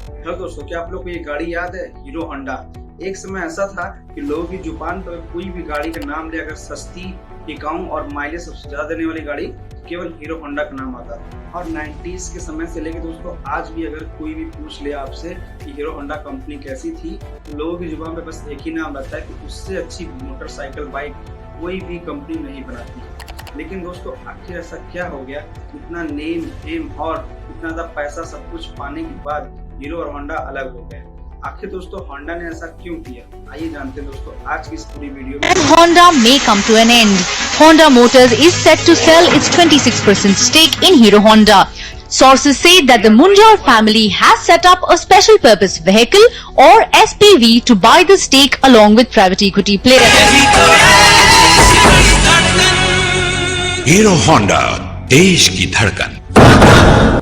Hello दोस्तों, क्या आप लोग को ये गाड़ी याद है? Hero Honda. एक समय ऐसा था कि लोगों की जुबान पर कोई भी गाड़ी का नाम ले, अगर सस्ती, टिकाऊ और माइलेज सबसे ज्यादा देने वाली गाड़ी, केवल हीरो होंडा का नाम आता था। और 90s के समय से लेकर दोस्तों आज भी अगर कोई भी पूछ ले आपसे कि हीरो होंडा कंपनी कैसी थी, तो लोगों की जुबान पे बस एक ही नाम रहता है कि उससे अच्छी मोटरसाइकिल बाइक कोई भी कंपनी नहीं बनाती। लेकिन दोस्तों आखिर ऐसा क्या हो गया, इतना नेम फेम और इतना ज्यादा पैसा सब कुछ पाने के बाद हीरो और होंडा अलग हो गए? आखिर दोस्तों होंडा ने ऐसा क्यों किया, आइए जानते हैं दोस्तों आज की इस पूरी वीडियो में। Honda may come to an end. Honda Motors is set to sell its 26% stake in Hero Honda. Sources say that the Munjal family has set up a special purpose vehicle or SPV to buy the stake along with private equity players. Hero Honda, देश की धड़कन।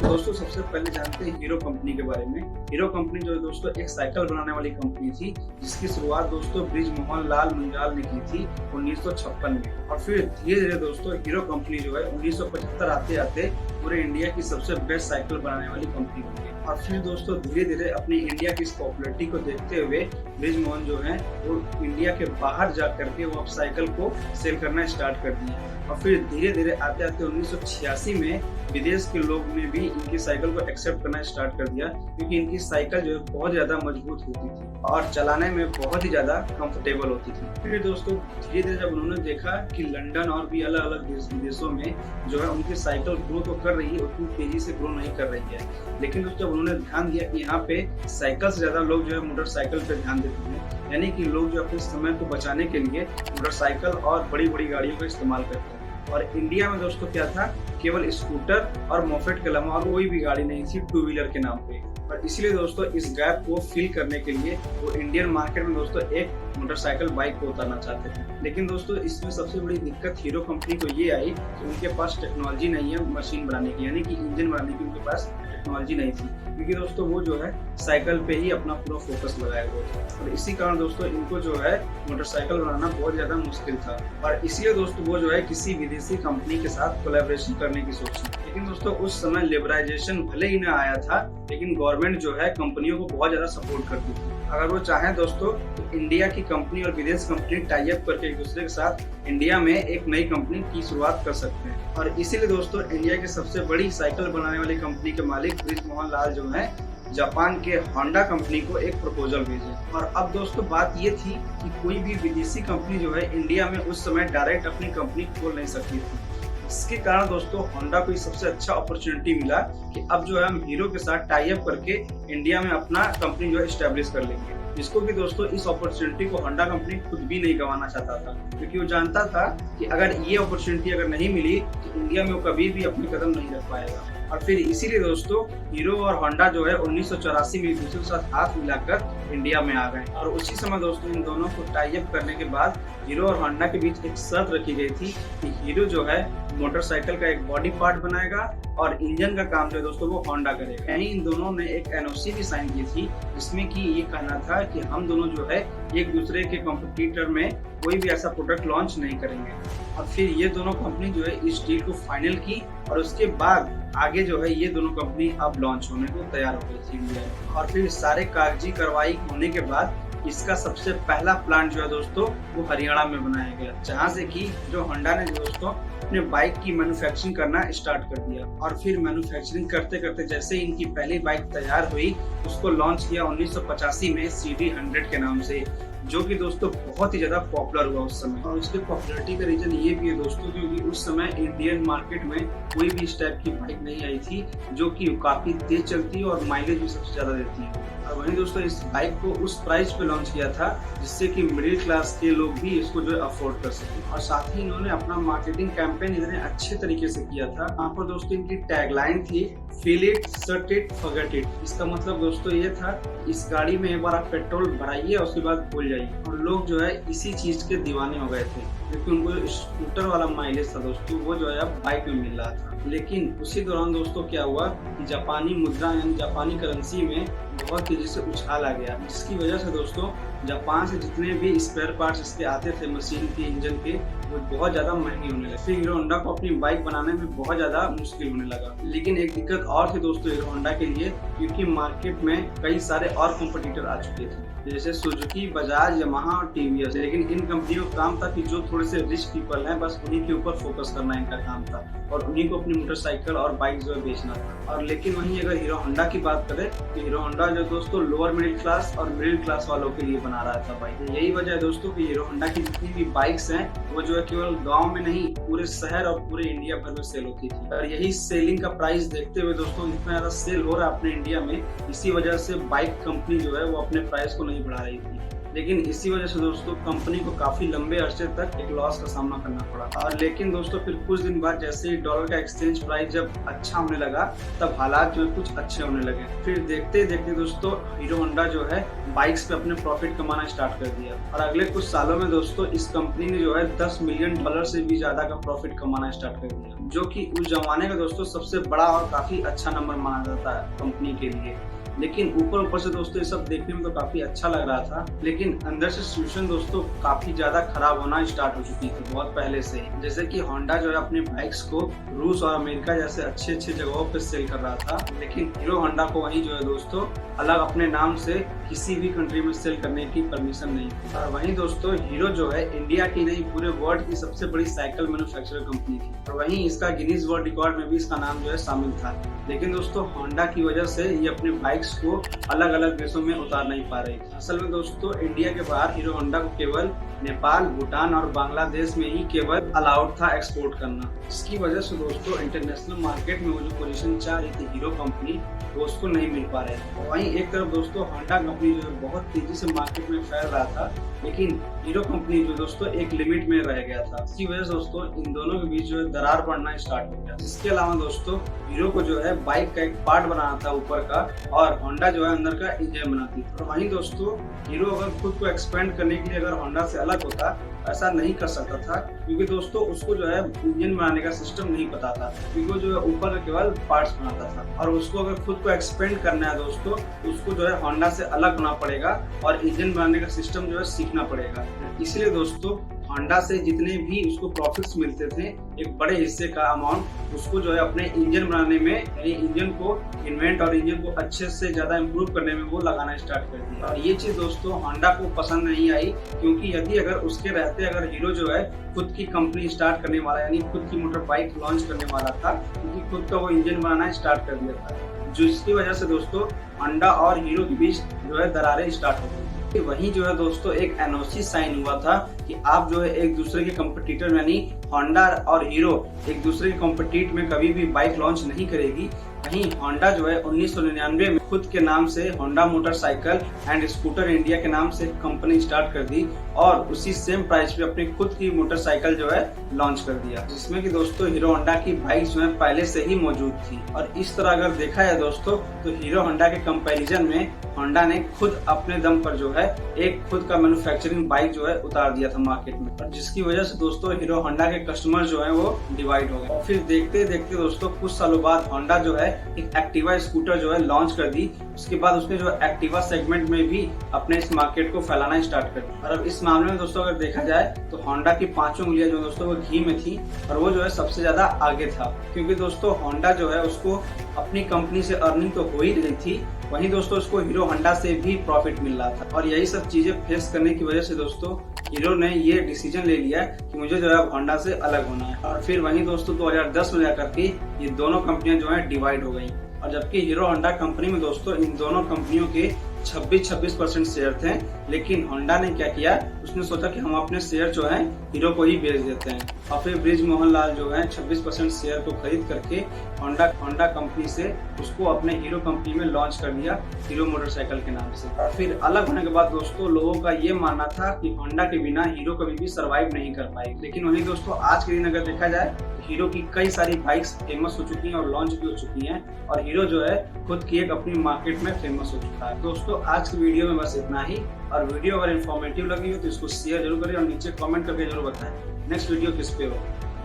दोस्तों सबसे पहले जानते हैं hero company के बारे में। हीरो कंपनी जो है दोस्तों एक साइकिल बनाने वाली कंपनी थी, जिसकी शुरुआत दोस्तों बृजमोहन लाल मुंजाल ने की थी 1956 में। और फिर धीरे धीरे दोस्तों हीरो कंपनी जो है 1975 आते आते पूरे इंडिया की सबसे बेस्ट साइकिल बनाने वाली कंपनी बन गई। और फिर दोस्तों धीरे धीरे अपनी इंडिया की इस पॉपुलरिटी को देखते हुए बृजमोहन जो है वो इंडिया के बाहर जा करके वो अब साइकिल को सेल करना स्टार्ट कर दिया। और फिर धीरे धीरे आते आते 1986 में विदेश के लोग ने भी इनकी साइकिल को एक्सेप्ट करना स्टार्ट कर दिया, क्योंकि इनकी साइकिल जो है बहुत ज्यादा मजबूत होती थी और चलाने में बहुत ही ज्यादा कंफर्टेबल होती थी। फिर दोस्तों धीरे धीरे जब उन्होंने देखा कि लंदन और भी अलग अलग विदेशों में जो है उनकी साइकिल ग्रो तो कर रही है, उतनी तेजी से ग्रो नहीं कर रही है। लेकिन दोस्तों उन्होंने ध्यान दिया कि यहाँ पे साइकिल से ज्यादा लोग जो है मोटरसाइकिल पे ध्यान देते हैं, यानी कि लोग जो अपने समय को बचाने के लिए मोटरसाइकिल और बड़ी बड़ी गाड़ियों का इस्तेमाल करते हैं। और इंडिया में दोस्तों क्या था, केवल स्कूटर और मोपेड के अलावा और कोई भी गाड़ी नहीं थी टू व्हीलर के नाम पे। और इसलिए दोस्तों इस गैप को फिल करने के लिए वो इंडियन मार्केट में दोस्तों एक मोटरसाइकिल बाइक को उतारना चाहते थे। लेकिन दोस्तों इसमें सबसे बड़ी दिक्कत हीरो कंपनी को ये आई कि उनके पास टेक्नोलॉजी नहीं है मशीन बनाने की, यानी कि इंजन बनाने की उनके पास टेक्नोलॉजी नहीं थी, क्योंकि दोस्तों वो जो है साइकिल पे ही अपना पूरा फोकस लगाया हुआ था। और इसी कारण दोस्तों इनको जो है मोटरसाइकिल बनाना बहुत ज्यादा मुश्किल था। और इसलिए दोस्तों वो जो है किसी विदेशी कंपनी के साथ कोलैबोरेशन करने की सोची। लेकिन दोस्तों उस समय लिबराइजेशन भले ही ना आया था, लेकिन गवर्नमेंट जो है कंपनियों को बहुत ज्यादा सपोर्ट करती थी। अगर वो चाहें दोस्तों तो इंडिया की कंपनी और विदेश कंपनी टाई अप करके एक दूसरे के साथ इंडिया में एक नई कंपनी की शुरुआत कर सकते हैं। और इसीलिए दोस्तों इंडिया की सबसे बड़ी साइकिल बनाने वाली कंपनी के मालिक बृजमोहन लाल जो है जापान के होंडा कंपनी को एक प्रपोजल भेजे। और अब दोस्तों बात ये थी कि कोई भी विदेशी कंपनी जो है इंडिया में उस समय डायरेक्ट अपनी कंपनी खोल नहीं सकती थी। इसके कारण दोस्तों होंडा को सबसे अच्छा अपॉर्चुनिटी मिला कि अब जो है हम हीरो के साथ टाई अप करके इंडिया में अपना कंपनी जो है एस्टेब्लिश कर लेंगे। जिसको कि दोस्तों इस अपॉर्चुनिटी को होंडा कंपनी खुद भी नहीं गंवाना चाहता था, क्योंकि वो जानता था कि अगर ये अपॉर्चुनिटी अगर नहीं मिली तो इंडिया में वो कभी भी अपनी कदम नहीं रख पाएगा। और फिर इसीलिए दोस्तों हीरो और होंडा जो है 1984 में एक दूसरे के साथ हाथ मिलाकर इंडिया में आ गए। और उसी समय दोस्तों इन दोनों को टाई अप करने के बाद हीरो और होंडा के बीच एक शर्त रखी गई थी कि हीरो जो है मोटरसाइकिल का एक बॉडी पार्ट बनाएगा और इंजन का काम जो है दोस्तों वो होंडा करेगा। यानी इन दोनों ने एक एनओसी भी साइन की थी, जिसमें कि ये कहना था कि हम दोनों जो है एक दूसरे के कॉम्पिटिटर में कोई भी ऐसा प्रोडक्ट लॉन्च नहीं करेंगे। और फिर ये दोनों कंपनी जो है इस डील को फाइनल की और उसके बाद आगे जो है ये दोनों कंपनी अब लॉन्च होने को तैयार हो गई थी इंडिया में। और फिर सारे कागजी कार्रवाई होने के बाद इसका सबसे पहला प्लांट जो है दोस्तों वो हरियाणा में बनाया गया, जहां से कि जो होंडा ने दोस्तों अपने बाइक की मैन्युफैक्चरिंग करना स्टार्ट कर दिया। और फिर मैन्युफैक्चरिंग करते करते जैसे इनकी पहली बाइक तैयार हुई, उसको लॉन्च किया 1985 में CD100 के नाम से, जो कि दोस्तों बहुत ही ज्यादा पॉपुलर हुआ उस समय। और उसके पॉपुलरिटी का रीजन ये भी है दोस्तों क्योंकि उस समय इंडियन मार्केट में कोई भी इस टाइप की बाइक नहीं आई थी जो कि काफी तेज चलती है और माइलेज भी सबसे ज्यादा देती है। और वहीं दोस्तों इस बाइक को उस प्राइस पे लॉन्च किया था जिससे कि मिडिल क्लास के लोग भी इसको जो है अफोर्ड कर सके। और साथ ही इन्होंने अपना मार्केटिंग कैंपेन इतने अच्छे तरीके से किया था। यहाँ पर दोस्तों इनकी टैगलाइन थी feel it, shut it, forget it. इसका मतलब दोस्तों ये था इस गाड़ी में एक बार आप पेट्रोल भराइए और उसके बाद भूल जाइए। और लोग जो है इसी चीज के दीवाने हो गए थे, क्योंकि उनको स्कूटर वाला माइलेज था दोस्तों वो जो है अब बाइक में मिल रहा था। लेकिन उसी दौरान दोस्तों क्या हुआ कि जापानी मुद्रा यानी जापानी करेंसी में बहुत तेजी से उछाल आ गया, जिसकी वजह से दोस्तों जापान से जितने भी स्पेयर पार्ट्स इसके आते थे मशीन के, इंजन के, वो बहुत ज्यादा महंगी होने लगी। फिर हीरो होंडा को अपनी बाइक बनाने में बहुत ज्यादा मुश्किल होने लगा। लेकिन एक दिक्कत और थी दोस्तों हीरो होंडा के लिए, क्योंकि मार्केट में कई सारे और कॉम्पिटिटर आ चुके थे, जैसे सुजुकी, बजाज, यामाहा और टीवीएस। लेकिन इन कंपनियों का काम था कि जो थोड़े से रिच पीपल हैं बस उन्हीं के ऊपर फोकस करना इनका काम था और उन्हीं को अपनी मोटरसाइकिल और बाइक जो है बेचना था। और लेकिन वहीं अगर हीरो होंडा की बात करें तो हीरो होंडा जो दोस्तों लोअर मिडिल क्लास और मिडिल क्लास वालों के लिए बना रहा था बाइक। यही वजह है दोस्तों कि हीरो होंडा की जितनी भी बाइक्स हैं वो जो है केवल गाँव में नहीं पूरे शहर और पूरे इंडिया भर में सेल होती थी। और यही सेलिंग का प्राइस देखते हुए दोस्तों इतना ज्यादा सेल हो रहा है अपने इंडिया में, इसी वजह से बाइक कंपनी जो है वो अपने प्राइस को नहीं बढ़ा रही थी। लेकिन इसी वजह से दोस्तों कंपनी को काफी लंबे अरसे तक एक लॉस का सामना करना पड़ा। और लेकिन दोस्तों फिर कुछ दिन बाद जैसे ही डॉलर का एक्सचेंज प्राइस जब अच्छा होने लगा तब हालात जो है कुछ अच्छे होने लगे। फिर देखते देखते दोस्तों हीरो होंडा जो है बाइक्स पे अपने प्रॉफिट कमाना स्टार्ट कर दिया और अगले कुछ सालों में दोस्तों इस कंपनी ने जो है $10 मिलियन से भी ज्यादा का प्रॉफिट कमाना स्टार्ट कर दिया, जो कि उस जमाने का दोस्तों सबसे बड़ा और काफी अच्छा नंबर माना जाता है कंपनी के लिए। लेकिन ऊपर से दोस्तों ये सब देखने में तो काफी अच्छा लग रहा था, लेकिन अंदर से सिचुएशन दोस्तों काफी ज्यादा खराब होना स्टार्ट हो चुकी थी बहुत पहले से ही। जैसे कि होंडा जो है अपने बाइक्स को रूस और अमेरिका जैसे अच्छे अच्छे जगहों पे सेल कर रहा था, लेकिन हीरो होंडा को वहीं जो है दोस्तों अलग अपने नाम से किसी भी कंट्री में सेल करने की परमिशन नहीं थी। और वहीं दोस्तों हीरो जो है इंडिया की नहीं पूरे वर्ल्ड की सबसे बड़ी साइकिल मैन्युफैक्चरर कंपनी थी और वहीं इसका गिनीज वर्ल्ड रिकॉर्ड में भी इसका नाम जो है शामिल था। लेकिन दोस्तों होंडा की वजह से ये अपने बाइक्स को अलग अलग देशों में उतार नहीं पा रही थी। असल में दोस्तों इंडिया के बाहर हीरो होंडा को केवल नेपाल, भूटान और बांग्लादेश में ही केवल अलाउड था एक्सपोर्ट करना। इसकी वजह से दोस्तों इंटरनेशनल मार्केट में वो जो पोजीशन चाह रही थी हीरो कंपनी वो उसको नहीं मिल पा रहे थे। वहीं एक तरफ दोस्तों होंडा कंपनी जो है बहुत तेजी से मार्केट में फैल रहा था, लेकिन हीरो कंपनी जो दोस्तों एक लिमिट में रह गया था। इसकी वजह से दोस्तों इन दोनों के बीच जो है दरार पड़ना स्टार्ट हो गया। इसके अलावा दोस्तों हीरो को जो है बाइक का एक पार्ट बनाना था ऊपर का और होंडा जो है अंदर का इंजन बनाती थी। और वहीं दोस्तों हीरो अगर खुद को एक्सपेंड करने के लिए अगर होंडा से अलग होता ऐसा नहीं कर सकता था, क्योंकि दोस्तों उसको जो है इंजन बनाने का सिस्टम नहीं पता था, क्योंकि वो जो है ऊपर केवल पार्ट्स बनाता था। और उसको अगर खुद को एक्सपेंड करना है दोस्तों उसको जो है होंडा से अलग होना पड़ेगा और इंजन बनाने का सिस्टम जो है सीखना पड़ेगा। इसलिए दोस्तों होंडा से जितने भी उसको प्रॉफिट्स मिलते थे एक बड़े हिस्से का अमाउंट उसको जो है अपने इंजन बनाने में, यानी इंजन को इन्वेंट और इंजन को अच्छे से ज्यादा इम्प्रूव करने में वो लगाना स्टार्ट कर दिया। और ये चीज दोस्तों होंडा को पसंद नहीं आई, क्योंकि यदि अगर उसके रहते अगर हीरो जो है खुद की कंपनी स्टार्ट करने वाला यानी खुद की मोटर बाइक लॉन्च करने वाला था, क्योंकि खुद का वो इंजन बनाना स्टार्ट कर दिया था, जिसकी वजह से दोस्तों होंडा और हीरो के बीच जो है दरारें स्टार्ट हो गई। वहीं जो है दोस्तों एक एनओसी साइन हुआ था कि आप जो है एक दूसरे के कंपटीटर यानी होंडा और हीरो एक दूसरे के कॉम्पिटिट में कभी भी बाइक लॉन्च नहीं करेगी। वहीं होंडा जो है 1999 में खुद के नाम से Honda motorcycle and scooter India के नाम से कंपनी स्टार्ट कर दी और उसी सेम प्राइस पे अपनी खुद की मोटरसाइकिल जो है लॉन्च कर दिया, जिसमें कि दोस्तों हीरो होंडा की बाइक जो है पहले से ही मौजूद थी। और इस तरह अगर देखा जाए दोस्तों तो हीरो होंडा के कंपैरिजन में होंडा ने खुद अपने दम पर जो है एक खुद का मैन्युफैक्चरिंग बाइक जो है उतार दिया था मार्केट में, और जिसकी वजह से दोस्तों हीरो होंडा के कस्टमर जो है वो डिवाइड हो गए। फिर देखते देखते दोस्तों कुछ सालों बाद होंडा जो है एक एक्टिवा स्कूटर जो है लॉन्च कर दी। उसके बाद उसने जो एक्टिवा सेगमेंट में भी अपने इस मार्केट को फैलाना स्टार्ट कर दिया। और अब इस मामले में दोस्तों अगर देखा जाए तो होंडा की 5 उंगलियां जो दोस्तों वो घी में थी और वो जो है सबसे ज्यादा आगे था, क्योंकि दोस्तों होंडा जो है उसको अपनी कंपनी से अर्निंग तो हो ही रही थी, वहीं दोस्तों उसको हीरो होंडा से भी प्रॉफिट मिल रहा था। और यही सब चीजें फेस करने की वजह से दोस्तों हीरो ने ये डिसीजन ले लिया कि मुझे जो है होंडा से अलग होना है। और फिर वहीं दोस्तों 2010 में जाकर के ये दोनों कंपनियां जो है डिवाइड हो गई। और जबकि हीरो होंडा कंपनी में दोस्तों इन दोनों कंपनियों के 26% शेयर थे, लेकिन होंडा ने क्या किया, उसने सोचा कि हम अपने शेयर जो है हीरो को ही बेच देते हैं। और फिर ब्रिज मोहन लाल जो है 26% शेयर को खरीद करके होंडा कंपनी से उसको अपने हीरो कंपनी में लॉन्च कर दिया हीरो मोटरसाइकिल के नाम से। और फिर अलग होने के बाद दोस्तों लोगों का ये मानना था कि होंडा के बिना हीरो कभी भी सर्वाइव नहीं कर पाएगी। लेकिन वहीं दोस्तों आज के दिन अगर देखा जाए हीरो की कई सारी बाइक्स फेमस हो चुकी हैं और लॉन्च भी हो चुकी हैं, और हीरो जो है खुद की एक अपनी मार्केट में फेमस हो चुका है। दोस्तों आज की वीडियो में बस इतना ही, और वीडियो अगर इन्फॉर्मेटिव लगी हो तो इसको शेयर जरूर करें और नीचे कमेंट करके जरूर बताएं नेक्स्ट वीडियो किस पे हो।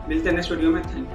मिलते हैं नेक्स्ट वीडियो में। Thank you.